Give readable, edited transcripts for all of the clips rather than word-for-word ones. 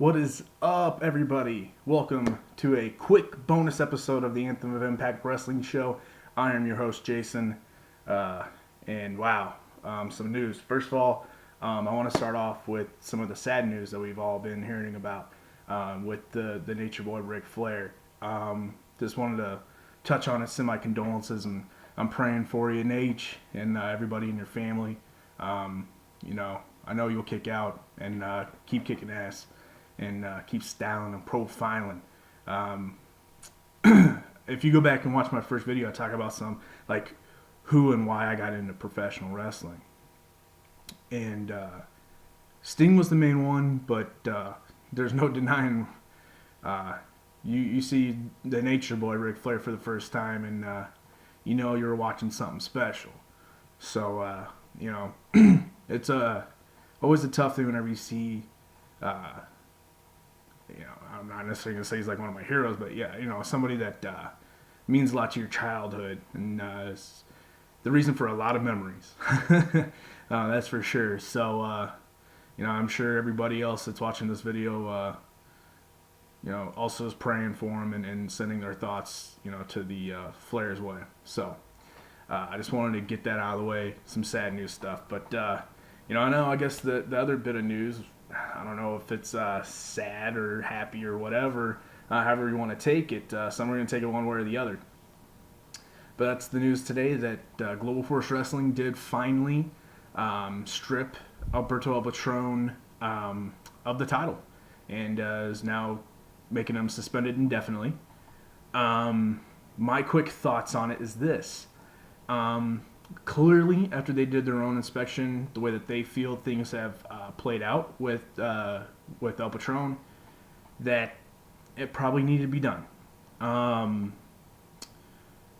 What is up, everybody? Welcome to a quick bonus episode of the Anthem of Impact Wrestling Show. I am your host, Jason. And wow, some news. First of all, I want to start off with some of the sad news that we've all been hearing about with the Nature Boy Ric Flair. Just wanted to touch on it, send my condolences, and I'm praying for you, Nate, and everybody in your family. I know you'll kick out and keep kicking ass and keep styling and profiling. If you go back and watch my first video, I talk about some, like, who and why I got into professional wrestling. And Sting was the main one, but there's no denying you see the Nature Boy Ric Flair for the first time, and you were watching something special. So, it's always a tough thing whenever you see, I'm not necessarily going to say he's like one of my heroes, but yeah, somebody that means a lot to your childhood, and it's the reason for a lot of memories. That's for sure. So, I'm sure everybody else that's watching this video, also is praying for him and sending their thoughts, to the Flair's way. So, I just wanted to get that out of the way, some sad news stuff. But, I guess the other bit of news, I don't know if it's sad or happy or whatever, however you want to take it. Some are going to take it one way or the other. But that's the news today that Global Force Wrestling did finally strip Alberto El Patron of the title, and is now making him suspended indefinitely. My quick thoughts on it is this. Clearly, after they did their own inspection, the way that they feel things have played out with El Patron, that it probably needed to be done.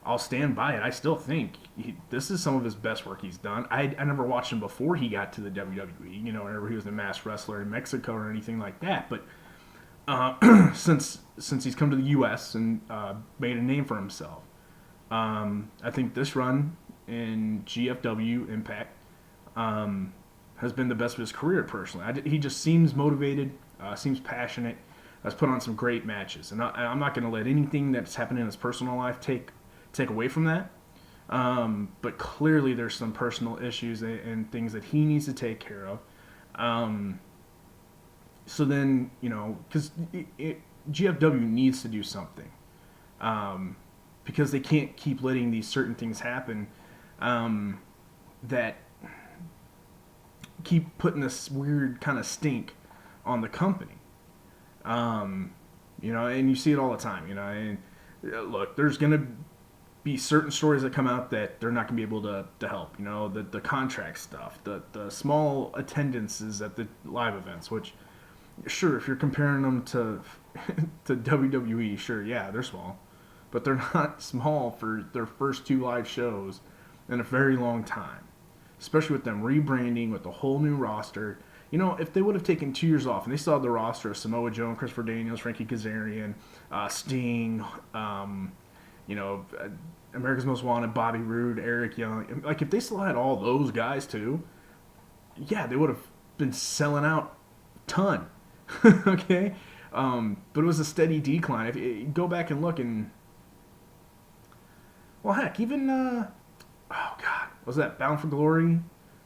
I'll stand by it. I still think this is some of his best work he's done. I never watched him before he got to the WWE, whenever he was a masked wrestler in Mexico or anything like that. But since he's come to the U.S. and made a name for himself, I think this run in GFW Impact has been the best of his career personally. He just seems motivated, seems passionate, has put on some great matches. And I'm not going to let anything that's happened in his personal life take away from that. But clearly there's some personal issues and things that he needs to take care of. So then, because GFW needs to do something. Because they can't keep letting these certain things happen that keep putting this weird kind of stink on the company. And you see it all the time, and look, there's going to be certain stories that come out that they're not going to be able to help, the contract stuff, the small attendances at the live events, which, sure, if you're comparing them to WWE, sure, yeah, they're small. But they're not small for their first 2 live shows in a very long time. Especially with them rebranding with a whole new roster. If they would have taken 2 years off and they still had the roster of Samoa Joe and Christopher Daniels, Frankie Kazarian, Sting, America's Most Wanted, Bobby Roode, Eric Young. Like, if they still had all those guys too, yeah, they would have been selling out a ton. Okay? But it was a steady decline. If you go back and look and... Well, heck, even, was that Bound for Glory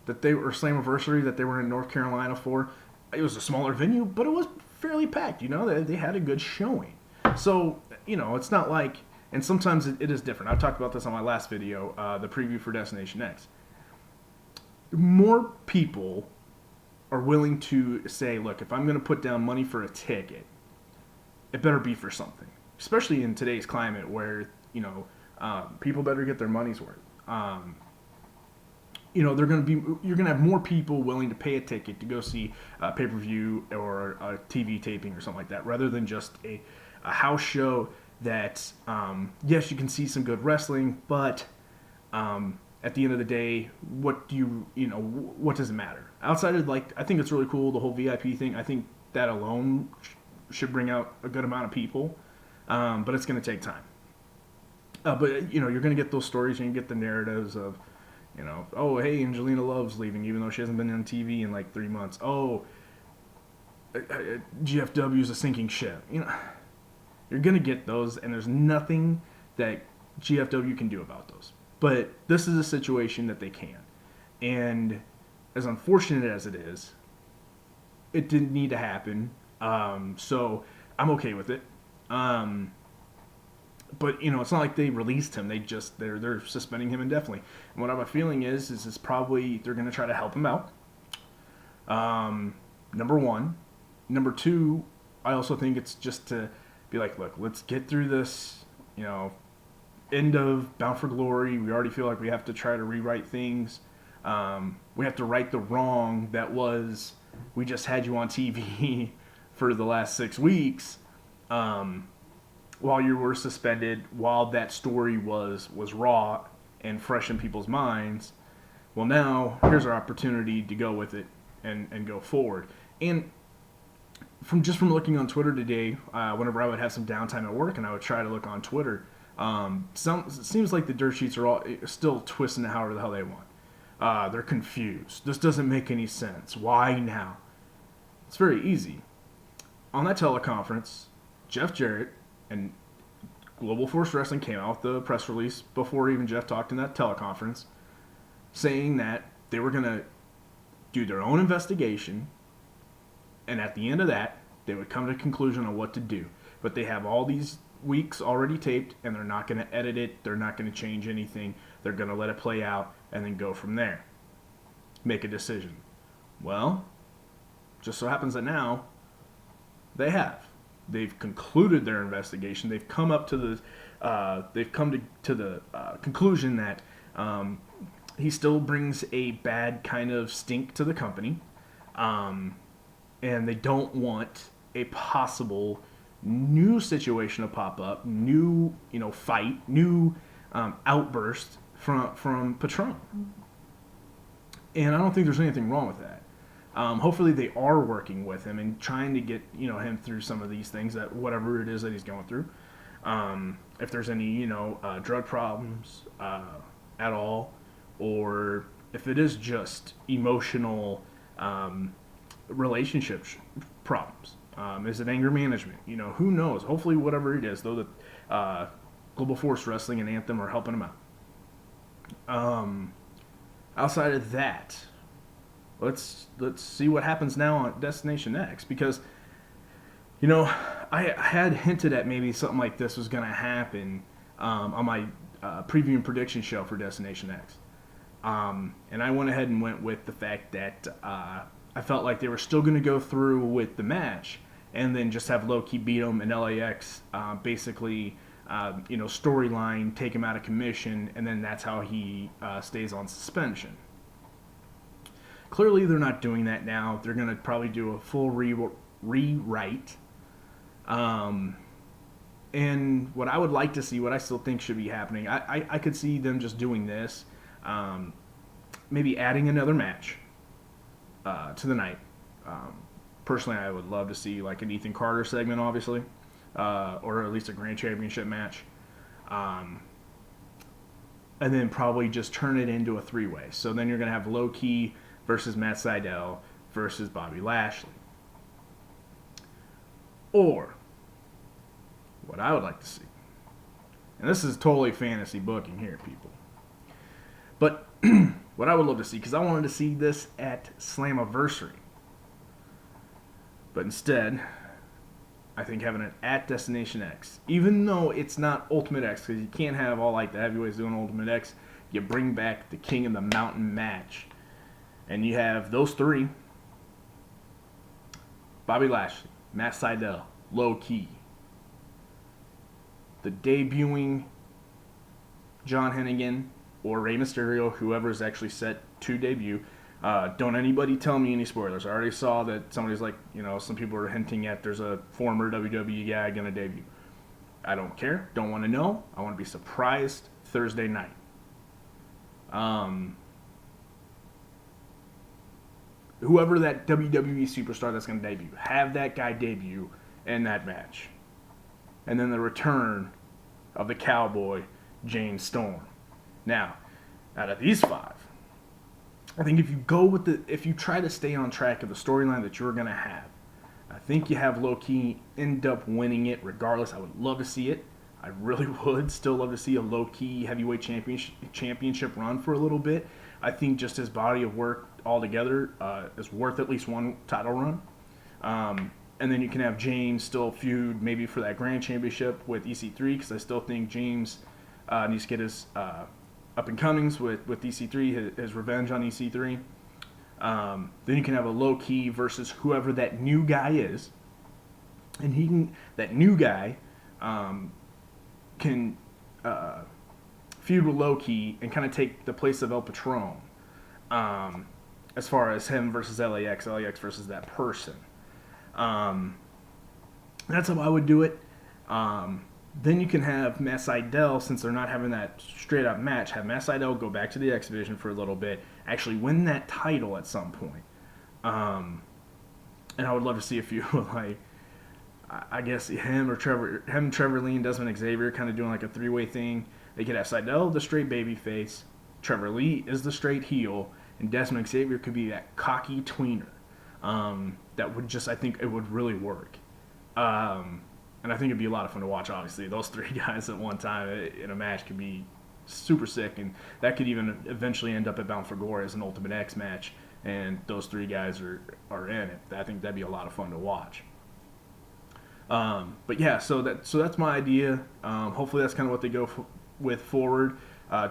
that they were, Slammiversary that they were in North Carolina for? It was a smaller venue, but it was fairly packed, they had a good showing. So, it's not like, and sometimes it is different. I've talked about this on my last video, the preview for Destination X. More people are willing to say, look, if I'm going to put down money for a ticket, it better be for something. Especially in today's climate where, people better get their money's worth. You're going to have more people willing to pay a ticket to go see a pay-per-view or a TV taping or something like that, rather than just a house show that, yes, you can see some good wrestling, but at the end of the day, what does it matter? Outside of, I think it's really cool, the whole VIP thing. I think that alone should bring out a good amount of people, but it's going to take time. But, you're going to get those stories, and you get the narratives of, oh, hey, Angelina Love's leaving, even though she hasn't been on TV in 3 months. Oh, GFW is a sinking ship. You're gonna get those, and there's nothing that GFW can do about those. But this is a situation that they can, and as unfortunate as it is, it didn't need to happen. So I'm okay with it. But it's not like they released him. They're suspending him indefinitely. And what I have a feeling is it's probably they're going to try to help him out. Number one. Number two, I also think it's just to be like, look, let's get through this. End of Bound for Glory. We already feel like we have to try to rewrite things. We have to right the wrong that was we just had you on TV for the last 6 weeks. While you were suspended, while that story was raw and fresh in people's minds, well, now here's our opportunity to go with it and go forward. And from looking on Twitter today, whenever I would have some downtime at work and I would try to look on Twitter, it seems like the dirt sheets are all still twisting it however the hell they want. They're confused. This doesn't make any sense. Why now? It's very easy. On that teleconference, Jeff Jarrett and Global Force Wrestling came out with the press release before even Jeff talked in that teleconference, saying that they were going to do their own investigation, and at the end of that, they would come to a conclusion on what to do. But they have all these weeks already taped, and they're not going to edit it. They're not going to change anything. They're going to let it play out and then go from there. Make a decision. Well, just so happens that now they have. They've concluded their investigation. They've come up to the conclusion that he still brings a bad kind of stink to the company, and they don't want a possible new situation to pop up, new fight, new outburst from Patron. And I don't think there's anything wrong with that. Hopefully they are working with him and trying to get him through some of these things, that whatever it is that he's going through. If there's any drug problems at all, or if it is just emotional relationship problems. Is it anger management? Who knows? Hopefully whatever it is, though, that Global Force Wrestling and Anthem are helping him out. Outside of that, let's see what happens now on Destination X, because I had hinted at maybe something like this was going to happen on my preview and prediction show for Destination X, and I went ahead and went with the fact that I felt like they were still going to go through with the match and then just have Low-Key beat him and LAX basically storyline, take him out of commission, and then that's how he stays on suspension. Clearly, they're not doing that now. They're going to probably do a full rewrite. And what I would like to see, what I still think should be happening, I could see them just doing this. Maybe adding another match to the night. Personally, I would love to see like an Ethan Carter segment, obviously, or at least a Grand Championship match. And then probably just turn it into a three-way. So then you're going to have Low-Key versus Matt Sydal versus Bobby Lashley. Or, what I would like to see, and this is totally fantasy booking here, people, but what I would love to see, because I wanted to see this at Slammiversary, but instead, I think having it at Destination X, even though it's not Ultimate X, because you can't have all like the heavyweights doing Ultimate X, you bring back the King of the Mountain match. And you have those three: Bobby Lashley, Matt Sydal, Low-Key. The debuting John Hennigan or Rey Mysterio, whoever is actually set to debut. Don't anybody tell me any spoilers. I already saw that somebody's like, some people are hinting at there's a former WWE guy going to debut. I don't care. Don't want to know. I want to be surprised Thursday night. Whoever that WWE superstar that's going to debut, have that guy debut in that match. And then the return of the Cowboy, Jane Storm. Now, out of these five, I think if you try to stay on track of the storyline that you're going to have, I think you have low-key end up winning it regardless. I would love to see it. I really would still love to see a low-key heavyweight championship run for a little bit. I think just his body of work altogether is worth at least one title run. And then you can have James still feud maybe for that grand championship with EC3, because I still think James needs to get his up and comings with EC3, his revenge on EC3. Then you can have a low key versus whoever that new guy is, and that new guy can feud with low key and kind of take the place of El Patron, as far as him versus LAX versus that person. That's how I would do it. Then you can have Matt Sydal, since they're not having that straight up match, have Matt Sydal go back to the X Division for a little bit, actually win that title at some point. And I would love to see a few like, I guess Trevor Lee and Desmond Xavier kind of doing like a three-way thing. They could have Sydal the straight baby face, Trevor Lee is the straight heel, and Desmond Xavier could be that cocky tweener. That would just, I think it would really work. And I think it'd be a lot of fun to watch, obviously. Those three guys at one time in a match could be super sick, and that could even eventually end up at Bound for Glory as an Ultimate X match, and those three guys are in it. I think that'd be a lot of fun to watch. But yeah, so that's my idea. Hopefully that's kind of what they go with forward,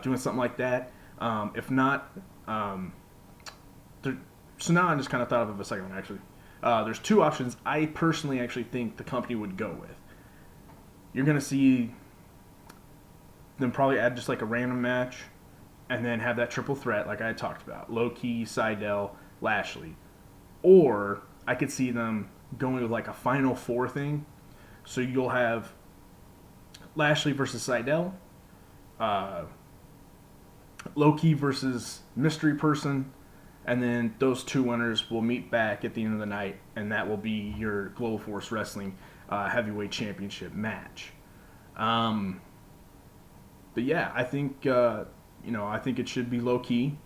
doing something like that. If not, so now I just kind of thought of a second one, actually. There's two options I personally actually think the company would go with. You're going to see them probably add just like a random match and then have that triple threat like I had talked about. Low-key, Sydal, Lashley. Or I could see them going with like a Final Four thing. So you'll have Lashley versus Sydal, Low-key versus Mystery Person, and then those two winners will meet back at the end of the night, and that will be your Global Force Wrestling Heavyweight Championship match. But yeah, I think I think it should be low key.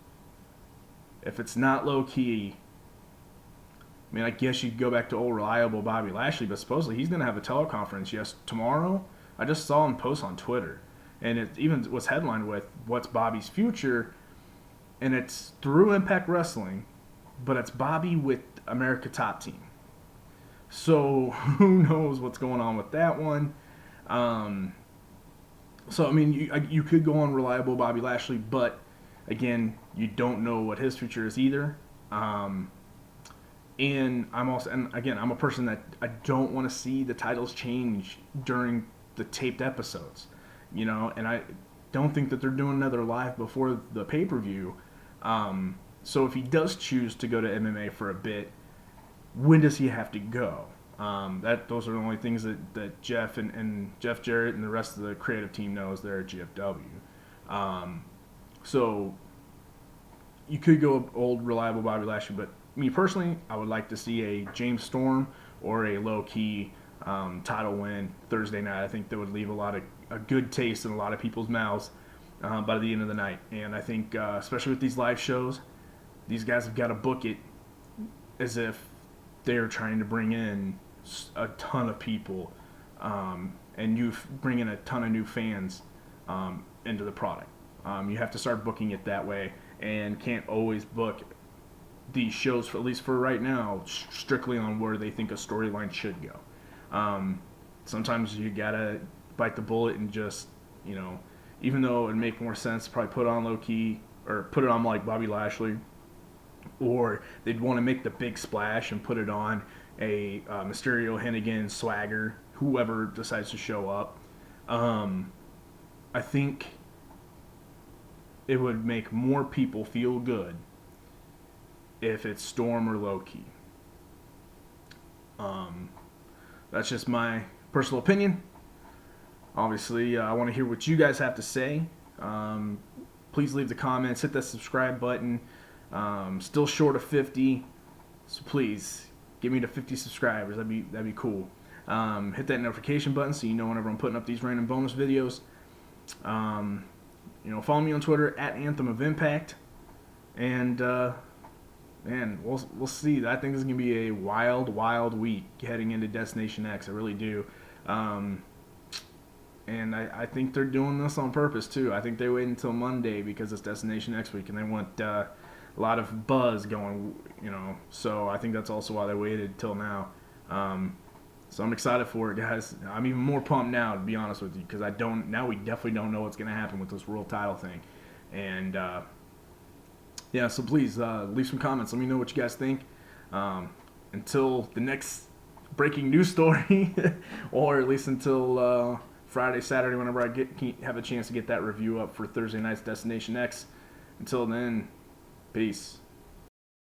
If it's not low key, I mean, I guess you could go back to old reliable Bobby Lashley, but supposedly he's going to have a teleconference tomorrow. I just saw him post on Twitter, and it even was headlined with "What's Bobby's future?" And it's through Impact Wrestling, but it's Bobby with America Top Team. So who knows what's going on with that one? So I mean, you could go on reliable Bobby Lashley, but again, you don't know what his future is either. And I'm a person that I don't want to see the titles change during the taped episodes, and I don't think that they're doing another live before the pay-per-view. So if he does choose to go to MMA for a bit, when does he have to go? Those are the only things that Jeff and Jeff Jarrett and the rest of the creative team knows there at GFW. So you could go old reliable Bobby Lashley, but me personally, I would like to see a James Storm or a low-key title win Thursday night. I think that would leave a good taste in a lot of people's mouths by the end of the night. And I think, especially with these live shows, these guys have got to book it as if they're trying to bring in a ton of people and you bring in a ton of new fans into the product. You have to start booking it that way, and can't always book these shows, at least for right now, strictly on where they think a storyline should go. Sometimes you gotta bite the bullet and just, even though it would make more sense to probably put it on low key or put it on like Bobby Lashley, or they'd want to make the big splash and put it on a Mysterio, Hennigan, Swagger, whoever decides to show up. I think it would make more people feel good if it's Storm or low-key. That's just my personal opinion. Obviously, I want to hear what you guys have to say. Please leave the comments, hit that subscribe button. Still short of 50, so please give me to 50 subscribers. That'd be cool. Hit that notification button so you know whenever I'm putting up these random bonus videos. Follow me on Twitter at Anthem of Impact, and man, we'll see. I think this is gonna be a wild, wild week heading into Destination X. I really do. Um, and I think they're doing this on purpose too. I think they wait until Monday because it's Destination X week, and they want a lot of buzz going. So I think that's also why they waited till now. So I'm excited for it, guys. I'm even more pumped now, to be honest with you, because now we definitely don't know what's going to happen with this world title thing, and yeah. So please leave some comments. Let me know what you guys think. Until the next breaking news story, or at least until Friday, Saturday, whenever I have a chance to get that review up for Thursday night's Destination X. Until then, peace.